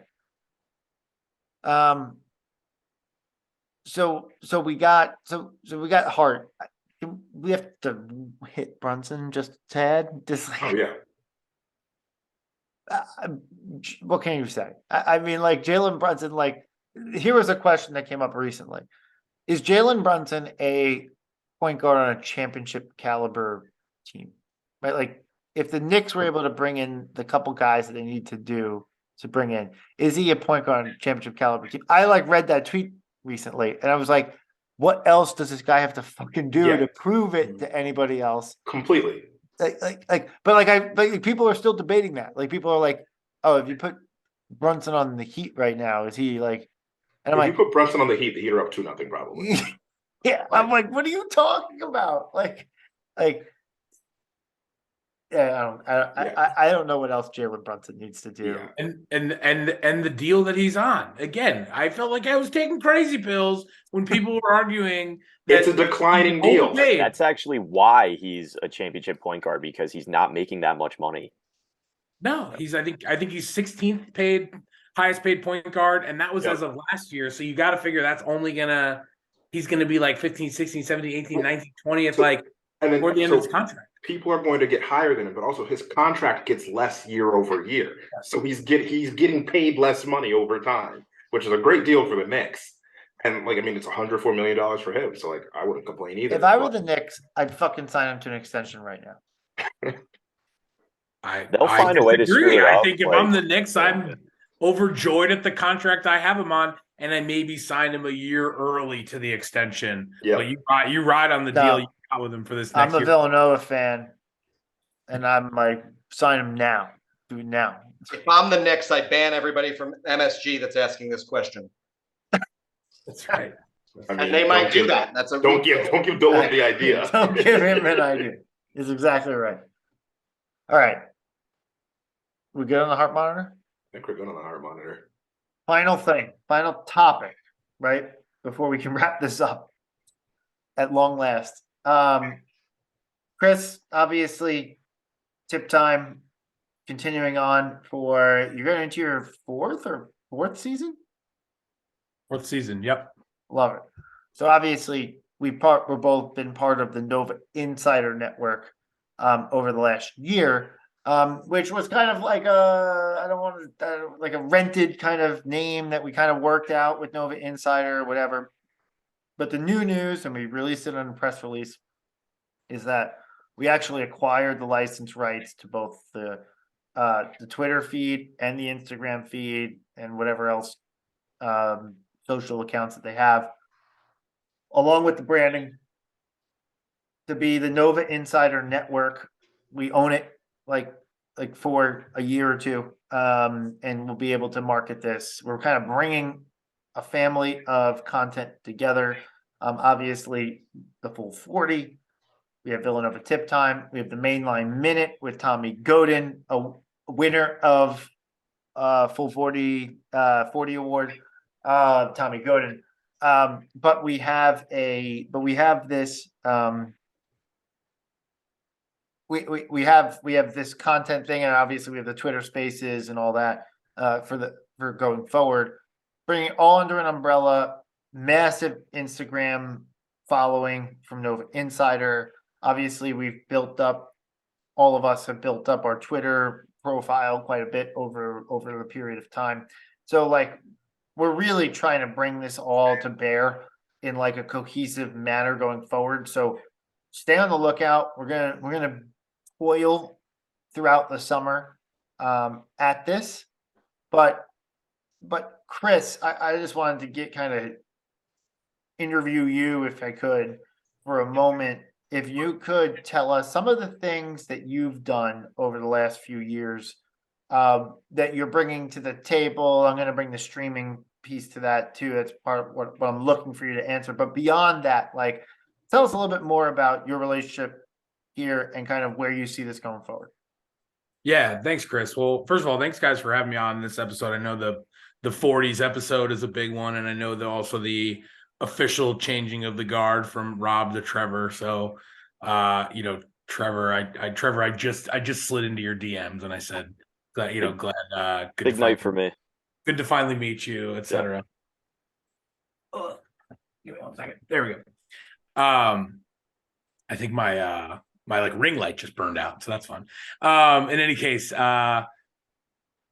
So we got Hart. We have to hit Brunson just a tad. Just like, Oh yeah. what can you say? I mean, like Jalen Brunson. Like, here was a question that came up recently: is Jalen Brunson a point guard on a championship caliber team? Right? Like, if the Knicks were able to bring in the couple guys that they need to bring in, is he a point guard on a championship caliber team? I read that tweet recently, and I was like, what else does this guy have to fucking do Yeah. to prove it to anybody else? Completely. But people are still debating that. Like, people are like, oh, if you put Brunson on the Heat right now, is he like? And I'm If like, you put Brunson on the Heat are up 2-0 probably. yeah. I'm like, what are you talking about? Yeah, I don't know what else Jalen Brunson needs to do. Yeah. And the deal that he's on. Again, I felt like I was taking crazy pills when people were arguing that It's a declining deal. overpaid. That's actually why he's a championship point guard, because he's not making that much money. No, I think he's 16th highest paid point guard, and that was Yep. as of last year. So you got to figure that's only he's gonna be like 15, 16, 17, 18, 19, 20. It's like And then toward the end of his contract. people are going to get higher than him, but also his contract gets less year over year. So he's getting paid less money over time, which is a great deal for the Knicks. And it's $104 million for him. So I wouldn't complain either. If I were the Knicks, I'd fucking sign him to an extension right now. They'll find a way to disagree. screw it I up, think if like- I'm the Knicks, I'm overjoyed at the contract I have him on, and I maybe sign him a year early to the extension. Yeah. But you ride on the No. deal you got with him for this I'm next a year. Villanova fan, and I'm like, sign him now. Do it now. If I'm the Knicks, I ban everybody from MSG that's asking this question. That's right. And they might do that. That's a Don't give Dolan the idea. Don't give him an idea. He's exactly right. All right. We good on the heart monitor? I think we're going on the heart monitor. Final thing, final topic, right? Before we can wrap this up at long last. Chris, obviously, tip time continuing on you're going into your fourth season? Fourth season. Yep. Love it. So obviously we're both been part of the Nova Insider Network over the last year. which was kind of like a, I don't want to, like a rented kind of name that we kind of worked out with Nova Insider or whatever. But the new news, and we released it on a press release, is that we actually acquired the license rights to both the Twitter feed and the Instagram feed and whatever else social accounts that they have, along with the branding, to be the Nova Insider Network. We own it like for a year or two, and we'll be able to market this. We're kind of bringing a family of content together. Obviously, the full 40. We have Villanova Tip Time. We have the Mainline Minute with Tommy Godin, a winner of full 40 award, Tommy Godin. But we have this we have this content thing, and obviously we have the Twitter Spaces and all that for going forward, bringing it all under an umbrella. Massive Instagram following from Nova Insider. Obviously, all of us have built up our Twitter profile quite a bit over the period of time. So like, we're really trying to bring this all to bear in like a cohesive manner going forward. So stay on the lookout. We're gonna toil throughout the summer at this, but Chris, I just wanted to get kind of interview you, if I could, for a moment. If you could tell us some of the things that you've done over the last few years that you're bringing to the table. I'm going to bring the streaming piece to that too. That's part of what I'm looking for you to answer. But beyond that, like, tell us a little bit more about your relationship here and kind of where you see this going forward. Yeah, thanks, Chris. Well, first of all, thanks guys for having me on this episode. I know the 40s episode is a big one, and I know also the official changing of the guard from Rob to Trevor. So Trevor, I just slid into your DMs and I said, glad good Big night for me. Good to finally meet you, etc. Give me 1 second. There we go. I think my like ring light just burned out, so that's fun. In any case,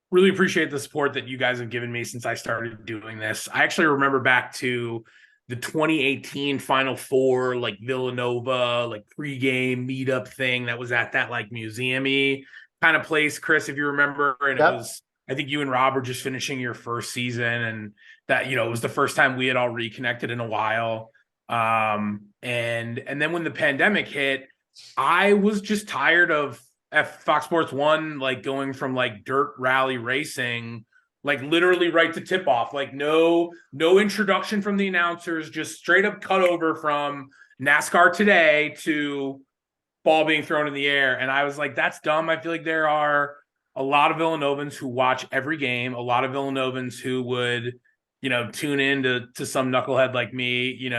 really appreciate the support that you guys have given me since I started doing this. I actually remember back to the 2018 Final Four, like Villanova, like pregame meetup thing that was at that like museum-y kind of place, Chris, if you remember. And Yep. It was, I think you and Rob were just finishing your first season, and that, it was the first time we had all reconnected in a while. And then when the pandemic hit, I was just tired of Fox Sports 1, like going from like dirt rally racing, like literally right to tip off, like no introduction from the announcers, just straight up cut over from NASCAR today to ball being thrown in the air. And I was like, that's dumb. I feel like there are a lot of Villanovans who watch every game, a lot of Villanovans who would, tune in to some knucklehead like me,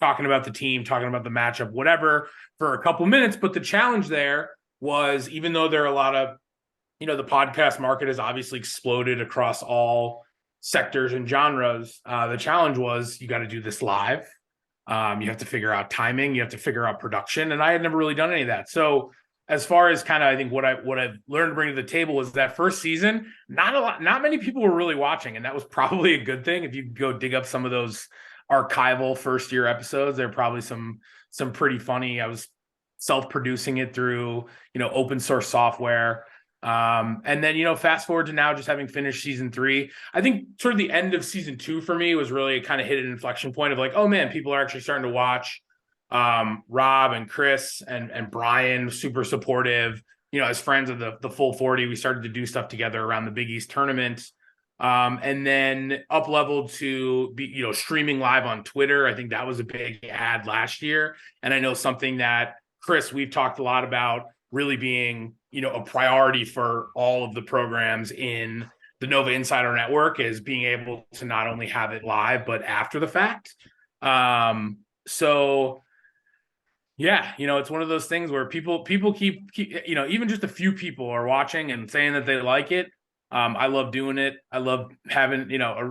talking about the team, talking about the matchup, whatever, for a couple minutes. But the challenge there was, even though there are a lot of, the podcast market has obviously exploded across all sectors and genres. The challenge was, you got to do this live. You have to figure out timing. You have to figure out production. And I had never really done any of that. So as far as kind of, I think what I've learned to bring to the table was that first season, not many people were really watching. And that was probably a good thing. If you go dig up some of those archival first year episodes, they're probably some pretty funny. I was self-producing it through, open source software. And then, fast forward to now, just having finished season 3, I think sort of the end of season 2 for me was really kind of hit an inflection point of like, oh man, people are actually starting to watch. Rob and Chris and Brian, super supportive, as friends of the full 40, we started to do stuff together around the Big East tournament. And then up leveled to be, streaming live on Twitter. I think that was a big ad last year. And I know something that, Chris, we've talked a lot about really being, a priority for all of the programs in the Nova Insider Network is being able to not only have it live, but after the fact. So yeah, it's one of those things where people keep, even just a few people are watching and saying that they like it. I love doing it. I love having,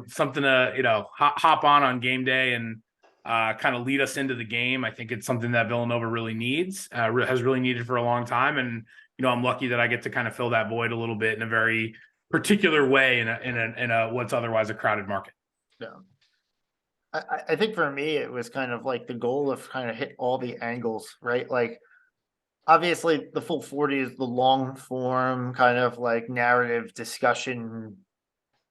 something to, hop on game day and kind of lead us into the game. I think it's something that Villanova really needs, has really needed for a long time. And, I'm lucky that I get to kind of fill that void a little bit in a very particular way in a what's otherwise a crowded market. Yeah. I think for me, it was kind of like the goal of kind of hit all the angles, right? Like, obviously, the full 40 is the long form kind of like narrative discussion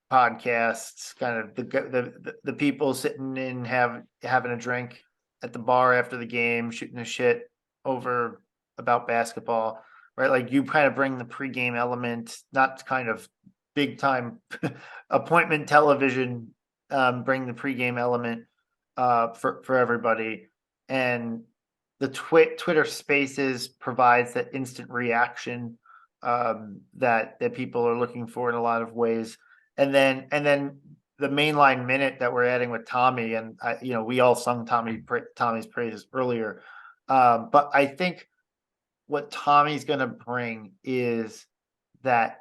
podcasts, kind of the people sitting in having a drink at the bar after the game, shooting the shit over about basketball, right? Like you kind of bring the pregame element, not kind of big time appointment television, bring the pregame element for everybody. And the Twitter Spaces provides that instant reaction that people are looking for in a lot of ways. And then the mainline minute that we're adding with Tommy, and we all sung Tommy's praises earlier. But I think what Tommy's going to bring is that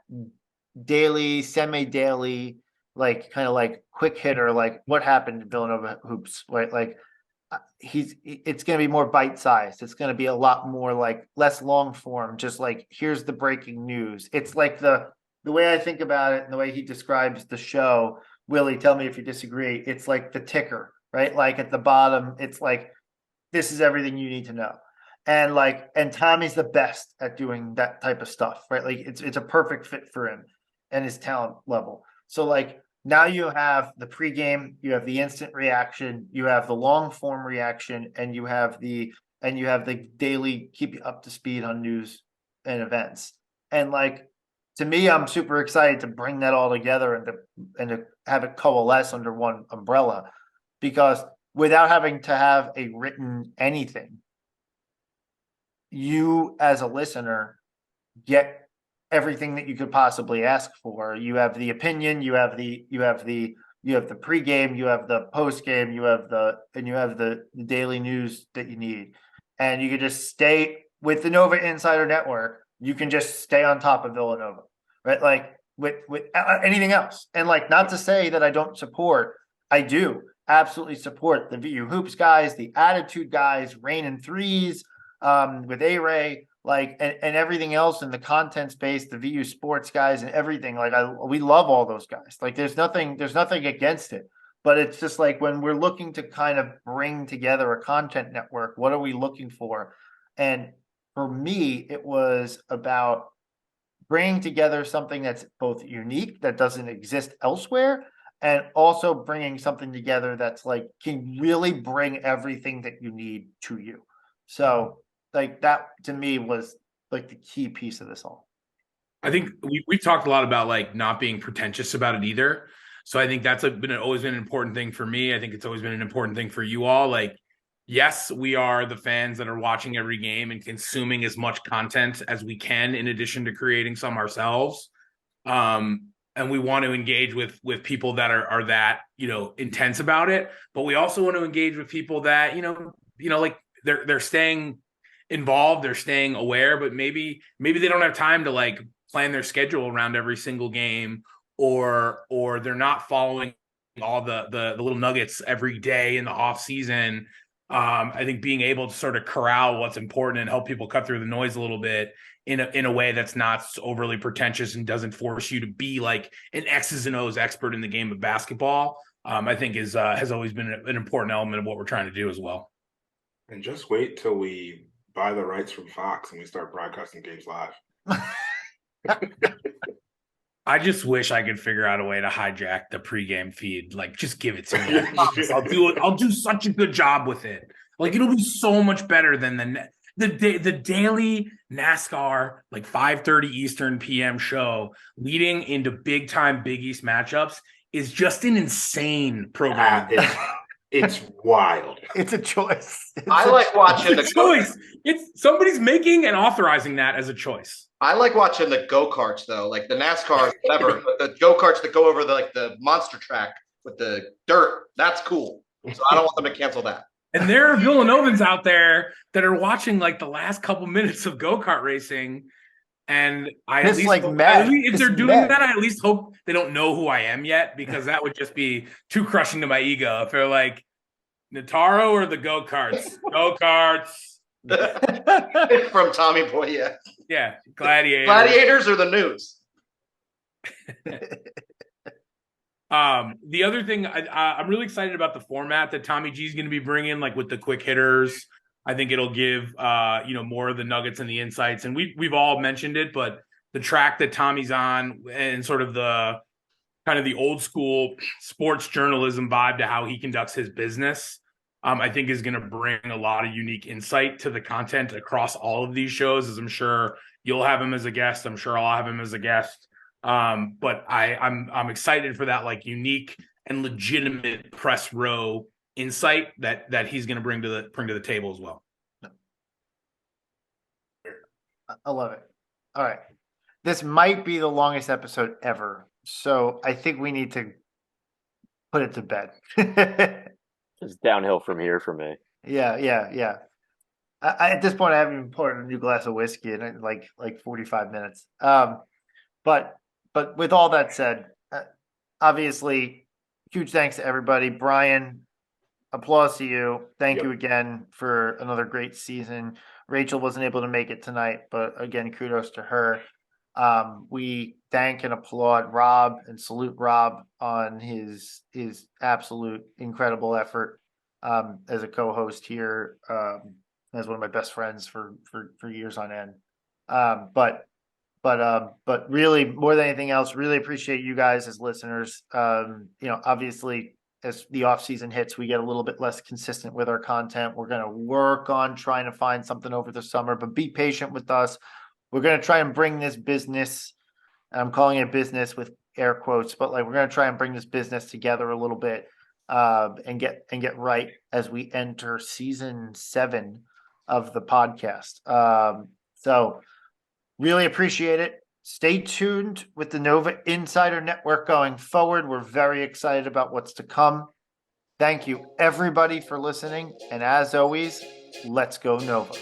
daily, semi-daily, like kind of like quick hitter, like what happened in Villanova hoops, right? Like it's going to be more bite-sized. It's going to be a lot more like less long form, just like here's the breaking news. It's like the way I think about it and the way he describes the show. Willie, tell me if you disagree. It's like the ticker, right? Like at the bottom, it's like this is everything you need to know. And Tommy's the best at doing that type of stuff, right? Like it's a perfect fit for him and his talent level. So like now you have the pregame, you have the instant reaction, you have the long form reaction, and you have the daily keep you up to speed on news and events. And like to me, I'm super excited to bring that all together and to have it coalesce under one umbrella, because without having to have a written anything, you as a listener get everything that you could possibly ask for. You have the opinion, you have the pregame, you have the postgame, you have the daily news that you need. And you can just stay with the Nova Insider Network. You can just stay on top of Villanova, right? Like with anything else. And like, not to say that I don't support, I do absolutely support the VU Hoops guys, the Attitude guys, Rain and Threes, with A-Ray, like, and everything else in the content space, the VU Sports guys and everything. Like we love all those guys. Like there's nothing against it, but it's just like when we're looking to kind of bring together a content network, what are we looking for? And for me, it was about bringing together something that's both unique, that doesn't exist elsewhere, and also bringing something together that's like can really bring everything that you need to you. So like that to me was like the key piece of this all. I think we talked a lot about like not being pretentious about it either. So I think that's always been an important thing for me. I think it's always been an important thing for you all. Like, yes, we are the fans that are watching every game and consuming as much content as we can, in addition to creating some ourselves. And we want to engage with people that are that, intense about it. But we also want to engage with people that, like they're staying involved, they're staying aware, but maybe they don't have time to like plan their schedule around every single game, or they're not following all the little nuggets every day in the off season. I think being able to sort of corral what's important and help people cut through the noise a little bit in a way that's not overly pretentious and doesn't force you to be like an X's and O's expert in the game of basketball, I think has always been an important element of what we're trying to do as well. And just wait till we buy the rights from Fox and we start broadcasting games live. I just wish I could figure out a way to hijack the pregame feed. Like, just give it to me. I'll do it. I'll do such a good job with it. Like, it'll be so much better than the daily NASCAR, like 5:30 Eastern PM show leading into big time Big East matchups is just an insane program. It's wild. It's a choice. I like watching the choice. It's somebody's making and authorizing that as a choice. I like watching the go-karts though, like the NASCAR, whatever, but the go-karts that go over the monster track with the dirt. That's cool. So I don't want them to cancel that. And there are Villanovans out there that are watching like the last couple minutes of go-kart racing. And I at least if they're doing that, I at least hope they don't know who I am yet, because that would just be too crushing to my ego. If they're like, Notaro or the go-karts? Go-karts. From Tommy Boy, yeah. Yeah, Gladiator. Gladiators or the news? The other thing, I'm really excited about the format that Tommy G is going to be bringing, like with the quick hitters. I think it'll give more of the nuggets and the insights. And we've all mentioned it, but the track that Tommy's on and sort of the kind of the old school sports journalism vibe to how he conducts his business, I think is going to bring a lot of unique insight to the content across all of these shows. As I'm sure you'll have him as a guest. I'm sure I'll have him as a guest. But I'm excited for that like unique and legitimate press row insight that he's going to bring to the table as well. I love it. All right. This might be the longest episode ever. So I think we need to put it to bed. It's downhill from here for me. Yeah. At this point, I haven't even poured a new glass of whiskey in like 45 minutes. But with all that said, obviously, huge thanks to everybody. Brian, applause to you. Thank you again for another great season. Rachel wasn't able to make it tonight, but again, kudos to her. We thank and applaud Rob and salute Rob on his absolute incredible effort as a co-host here, as one of my best friends for years on end. But really, more than anything else, really appreciate you guys as listeners. Obviously, as the off season hits, we get a little bit less consistent with our content. We're going to work on trying to find something over the summer, but be patient with us. We're going to try and bring this business, and I'm calling it business with air quotes, but like we're going to try and bring this business together a little bit and get right as we enter season 7 of the podcast. So really appreciate it. Stay tuned with the Nova Insider Network going forward. We're very excited about what's to come. Thank you, everybody, for listening. And as always, let's go Nova.